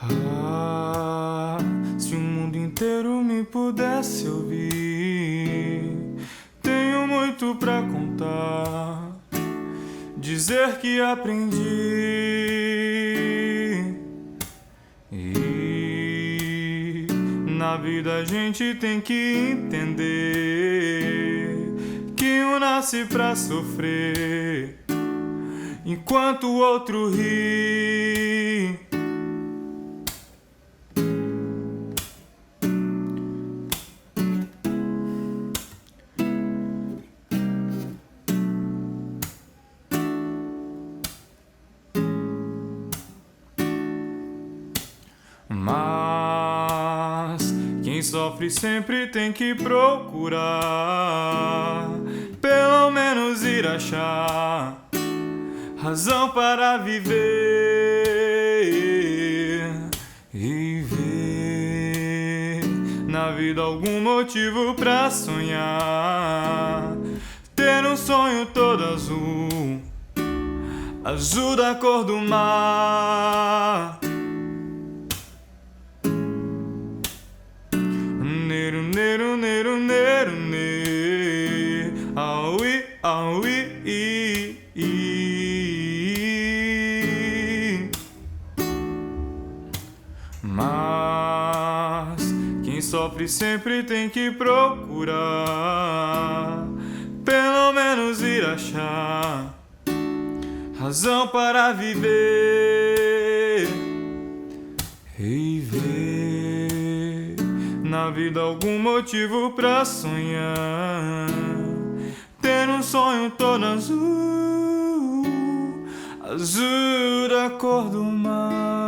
Ah, se o mundo inteiro me pudesse ouvir, tenho muito pra contar, dizer que aprendi. E na vida a gente tem que entender que um nasce pra sofrer, enquanto o outro ri. Mas quem sofre sempre tem que procurar, pelo menos ir achar razão para viver e ver na vida algum motivo pra sonhar, ter um sonho todo azul, azul da cor do mar. Neru, neru, neru, neru, ne. Aui, aui, Mas quem sofre sempre tem que procurar, pelo menos ir achar razão para viver e ver na vida algum motivo pra sonhar, ter um sonho todo azul, azul da cor do mar.